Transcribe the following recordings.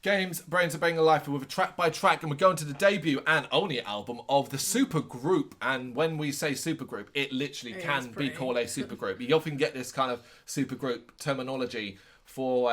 Games, Brrraains A Head-Banging Life with a track by track, and we're going to the debut and only album of the supergroup. And when we say supergroup, it literally can be called a supergroup. You often get this kind of supergroup terminology for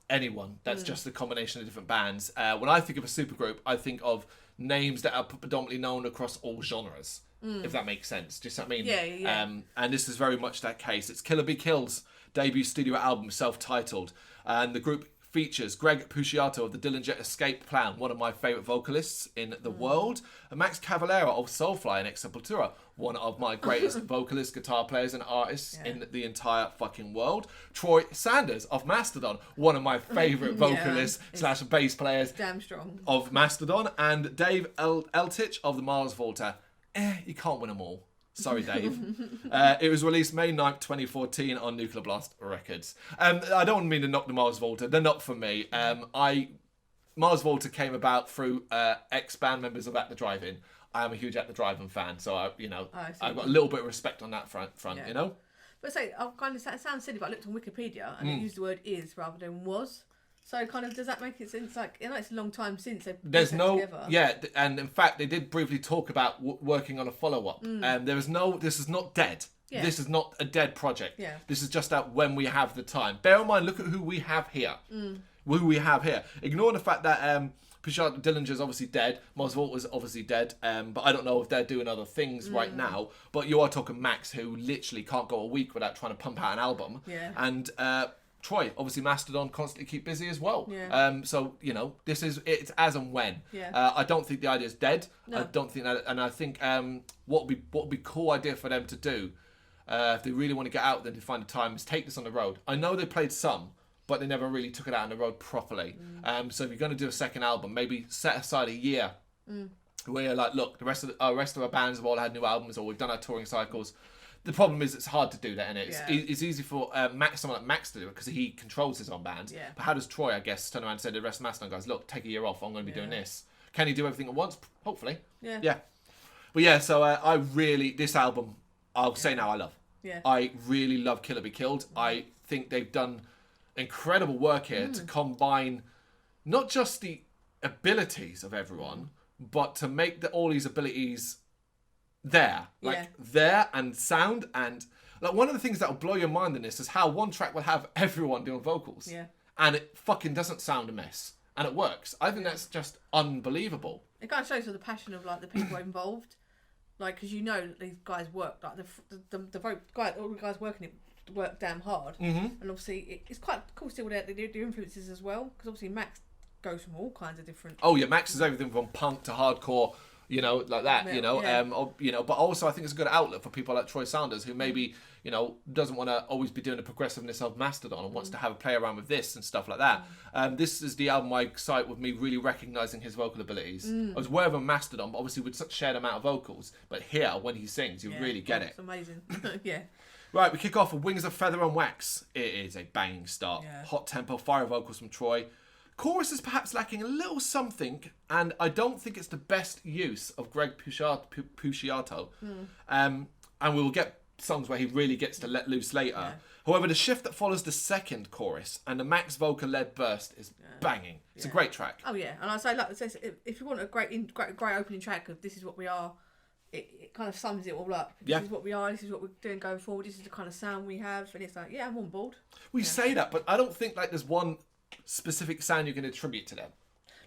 anyone that's just a combination of different bands. When I think of a supergroup, I think of names that are predominantly known across all genres, if that makes sense. Do you see what I mean? Yeah. And this is very much that case. It's Killer Be Killed's debut studio album, self-titled, and the group features Greg Puciato of the Dillinger Escape Plan, one of my favourite vocalists in the world, and Max Cavalera of Soulfly and Ex Sepultura, one of my greatest vocalists, guitar players and artists in the entire fucking world. Troy Sanders of Mastodon, one of my favourite vocalists slash bass players damn strong of Mastodon, and Dave Eltich of the Mars Volta. You can't win them all. Sorry, Dave. It was released May 9th, 2014 on Nuclear Blast Records. I don't mean to knock the Mars Volta. They're not for me. Mars Volta came about through ex-band members of At The Drive-In. I am a huge At The Drive-In fan, so I've got a little bit of respect on that front, you know? But it sounds silly, but I looked on Wikipedia and it used the word is rather than was. So kind of, does that make it sense? Like, it's a long time since they've put together. Yeah, and in fact, they did briefly talk about working on a follow-up. This is not dead. Yeah. This is not a dead project. Yeah. This is just out when we have the time. Bear in mind, look at who we have here. Ignore the fact that Puciato Dillinger is obviously dead. Mars Volta was obviously dead. But I don't know if they're doing other things right now. But you are talking Max, who literally can't go a week without trying to pump out an album. Yeah. And Troy, obviously Mastodon constantly keep busy as well. Yeah. So, it's as and when. Yeah. I don't think the idea is dead. No. I don't think that, and I think what would be cool idea for them to do, if they really want to get out there to find the time, is take this on the road. I know they played some, but they never really took it out on the road properly. So if you're going to do a second album, maybe set aside a year where you're like, look, the rest of our bands have all had new albums, or we've done our touring cycles. The problem is it's hard to do that, and it's easy for someone like Max to do it because he controls his own band. Yeah. But how does Troy, I guess, turn around and say to the rest of Mastodon guys, look, take a year off, I'm going to be doing this. Can he do everything at once? Hopefully. Yeah. But yeah, so this album, I'll say now I love. Yeah. I really love Killer Be Killed. I think they've done incredible work here to combine not just the abilities of everyone, but to make all these abilities there and sound, and like one of the things that will blow your mind in this is how one track will have everyone doing vocals, and it fucking doesn't sound a mess, and it works. I think that's just unbelievable. It kind of shows the passion of like the people involved, like because these guys work like all the guys work damn hard, and obviously it's quite cool still that they do influences as well, because obviously Max goes from all kinds of different. Oh yeah, Max is everything from punk to hardcore. Like that, but also I think it's a good outlet for people like Troy Sanders, who maybe, doesn't want to always be doing the progressiveness of Mastodon and wants to have a play around with this and stuff like that. This is the album I excite with me really recognising his vocal abilities. I was aware of a Mastodon, but obviously with such shared amount of vocals, but here, when he sings, you really get it. It's amazing. Yeah. Right, we kick off with Wings of Feather and Wax. It is a banging start. Yeah. Hot tempo, fire vocals from Troy. Chorus is perhaps lacking a little something, and I don't think it's the best use of Greg Puciato. And we will get songs where he really gets to let loose later. Yeah. However, the shift that follows the second chorus and the Max vocal-led burst is banging. It's a great track. Oh yeah, and I say, like, if you want a great opening track of "This Is What We Are," it kind of sums it all up. This is what we are. This is what we're doing going forward. This is the kind of sound we have, and it's like, I'm on board. We say that, but I don't think like there's one specific sound you can attribute to them.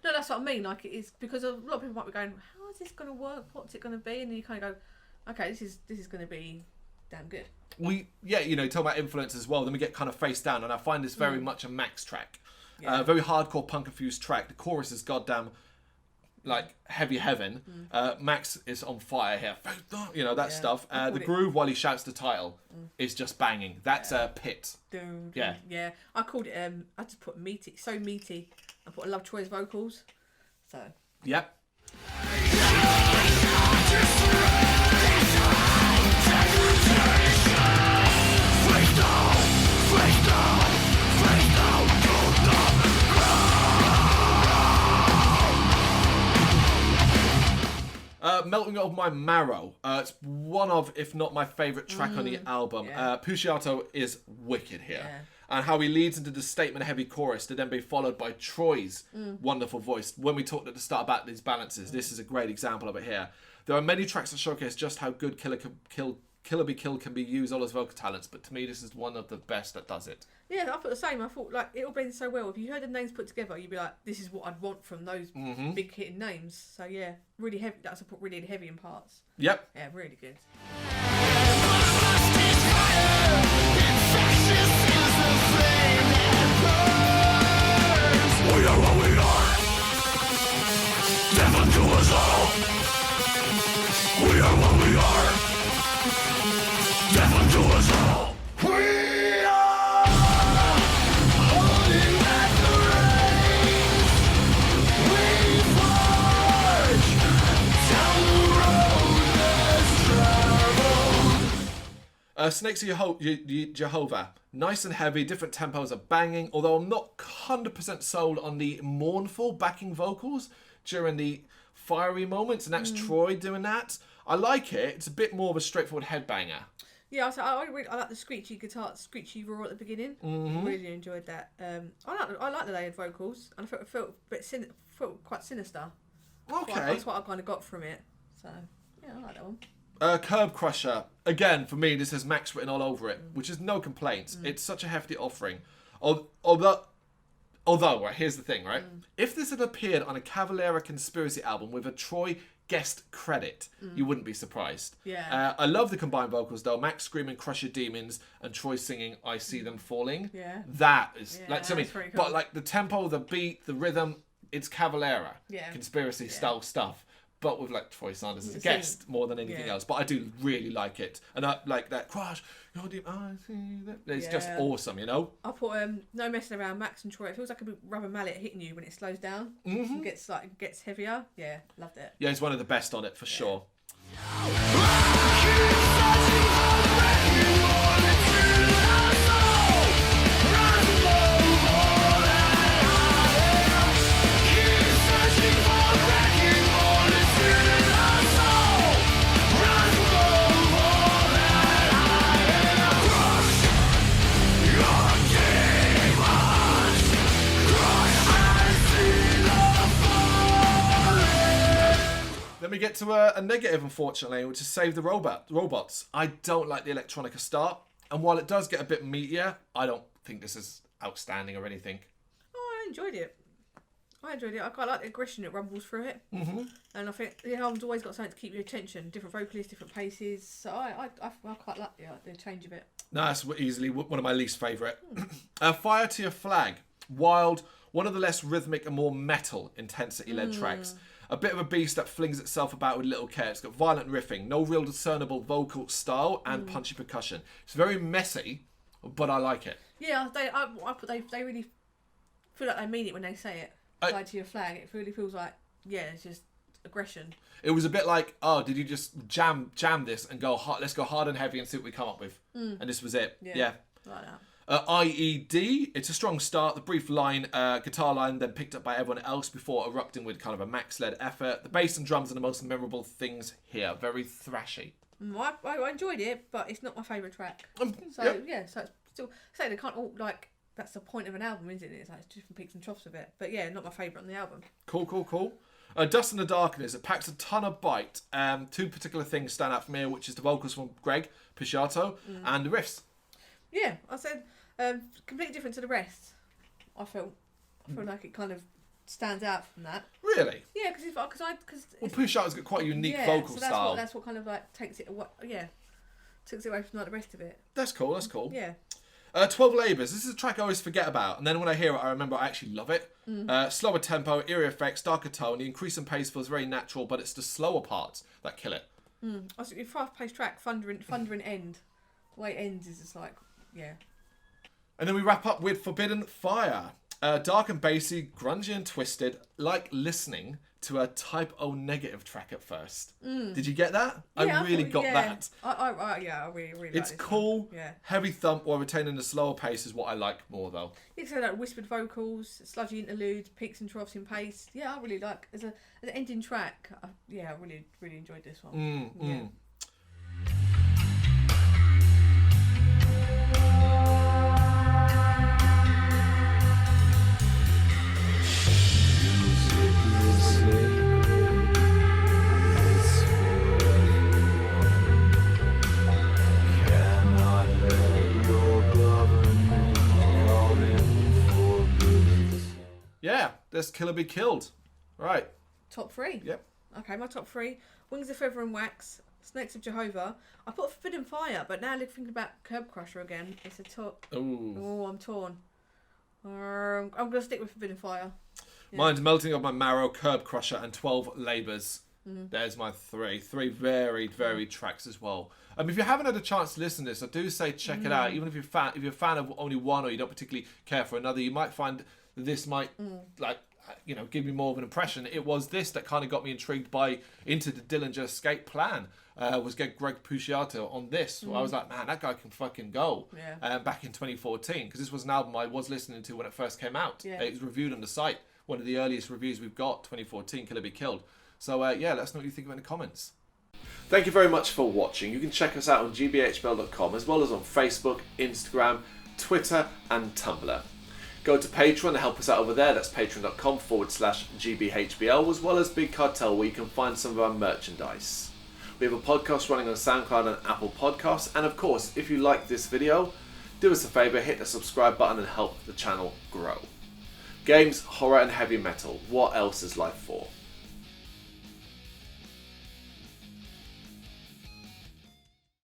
No, that's what I mean. Like, it's because a lot of people might be going, "How is this going to work? What's it going to be?" And then you kind of go, "Okay, this is going to be damn good." Talk about influence as well. Then we get kind of face down, and I find this very much a Max track, very hardcore punk infused track. The chorus is goddamn like heavy heaven. Max is on fire here, stuff. The groove while he shouts the title is just banging. That's a pit. Yeah. I called it. I just put meaty, so meaty. I put Love Troy's vocals. So. Yep. Melting of My Marrow. It's one of, if not my favourite track on the album. Puciato is wicked here. And how he leads into the statement-heavy chorus to then be followed by Troy's wonderful voice. When we talked at the start about these balances, this is a great example of it here. There are many tracks that showcase just how good Killer Be Killed can be used, all his vocal talents, but to me this is one of the best that does it. Yeah, I thought the same. I thought like it all blends so well. If you heard the names put together, you'd be like, this is what I'd want from those big hitting names. So yeah, really heavy. That's really heavy in parts. Yep. Yeah, really good. We are what we are. Death unto us all. We are what we are. Death unto us all. We are holding back the reins. We march down the road less traveled. Snakes of Jehovah. Nice and heavy, different tempos are banging, although I'm not 100% sold on the mournful backing vocals during the fiery moments, and that's Troy doing that. I like it. It's a bit more of a straightforward headbanger. Yeah, I like the screechy guitar, screechy roar at the beginning. Really enjoyed that. I like the layered vocals, and I felt a bit felt quite sinister. Okay. That's what I kind of got from it. So yeah, I like that one. Curb Crusher. Again, for me, this has Max written all over it, which is no complaints. It's such a hefty offering. Although, right, here's the thing, right? If this had appeared on a Cavalera Conspiracy album with a Troy guest credit, you wouldn't be surprised. Yeah. I love the combined vocals, though. Max screaming "Crush Your Demons" and Troy singing "I See Them Falling." Yeah. That is, Yeah, like, to me, that's pretty cool. but like the tempo, the beat, the rhythm, it's Cavalera Yeah. Conspiracy style stuff. But with like Troy Sanders as a guest more than anything else. But I do really like it. And I like that crush. Your deep, I see that. It's just awesome, you know? I put no messing around, Max and Troy. It feels like a big rubber mallet hitting you when it slows down. And gets heavier. Yeah, loved it. Yeah, it's one of the best on it for sure. Then we get to a negative, unfortunately, which is Save the Robots. I don't like the electronica start, and while it does get a bit meatier, I don't think this is outstanding or anything. Oh, I enjoyed it. I quite like the aggression that rumbles through it. And I think the album's always got something to keep your attention. Different vocalists, different paces. So I quite like the change of it. No, that's easily one of my least favourite. Fire to Your Flag. Wild, one of the less rhythmic and more metal intensity-led tracks. A bit of a beast that flings itself about with little care. It's got violent riffing, no real discernible vocal style, and punchy percussion. It's very messy, but I like it. Yeah, they really feel like they mean it when they say it. Fly to Your Flag. It really feels like, it's just aggression. It was a bit like, oh, did you just jam this and go hard? Let's go hard and heavy and see what we come up with. And this was it. Yeah. Like that. IED, it's a strong start. The brief guitar line, then picked up by everyone else before erupting with kind of a Max-led effort. The bass and drums are the most memorable things here. Very thrashy. I enjoyed it, but it's not my favourite track. So it's still, they can't all, like, that's the point of an album, isn't it? It's like different peaks and troughs of it. But yeah, not my favourite on the album. Cool. Dust in the Darkness, it packs a ton of bite. Two particular things stand out for me, which is the vocals from Greg Pisciato and the riffs. Yeah, I said completely different to the rest. I feel like it kind of stands out from that. Really? Yeah, because Pisciato's got quite a unique vocal style. That's what kind of like takes it away. Yeah, takes it away from like the rest of it. That's cool. Yeah. 12 Labours. This is a track I always forget about, and then when I hear it, I remember I actually love it. Slower tempo, eerie effects, darker tone. The increase in pace feels very natural, but it's the slower parts that kill it. I think the fast-paced track, thundering end. The way it ends is just like, yeah. And then we wrap up with Forbidden Fire. Dark and bassy, grungy and twisted, like listening to a Type O negative track at first. Did you get that? Yeah, I really got that. I really it's like cool. Yeah. Heavy thump while retaining the slower pace is what I like more, though. It's like whispered vocals, sludgy interludes, peaks and troughs in pace. Yeah, I really like as an ending track. I really enjoyed this one. Yeah. list, Kill or Be Killed. Right. Top 3? Yep. Okay, my top 3. Wings of Feather and Wax, Snakes of Jehovah. I put Forbidden Fire, but now thinking about Curb Crusher again, it's a top. Oh, I'm torn. I'm going to stick with Forbidden Fire. Yeah. Mine's Melting of My Marrow, Curb Crusher, and 12 Labours. There's my 3. 3 very, very tracks as well. If you haven't had a chance to listen to this, I do say check it out. Even if you're a fan of only one, or you don't particularly care for another, you might find that this might give you more of an impression. It was this that kind of got me intrigued into the Dillinger Escape plan. Was get Greg Puciato on this. I was like, man, that guy can fucking go. Yeah. Back in 2014, because this was an album I was listening to when it first came out. Yeah. It was reviewed on the site. One of the earliest reviews we've got, 2014, Kill or Be Killed. So let us know what you think in the comments. Thank you very much for watching. You can check us out on gbhbl.com, as well as on Facebook, Instagram, Twitter and Tumblr. Go to Patreon to help us out over there. That's patreon.com/gbhbl, as well as Big Cartel, where you can find some of our merchandise. We have a podcast running on SoundCloud and Apple Podcasts. And of course, if you like this video, do us a favour, hit the subscribe button and help the channel grow. Games, horror and heavy metal. What else is life for?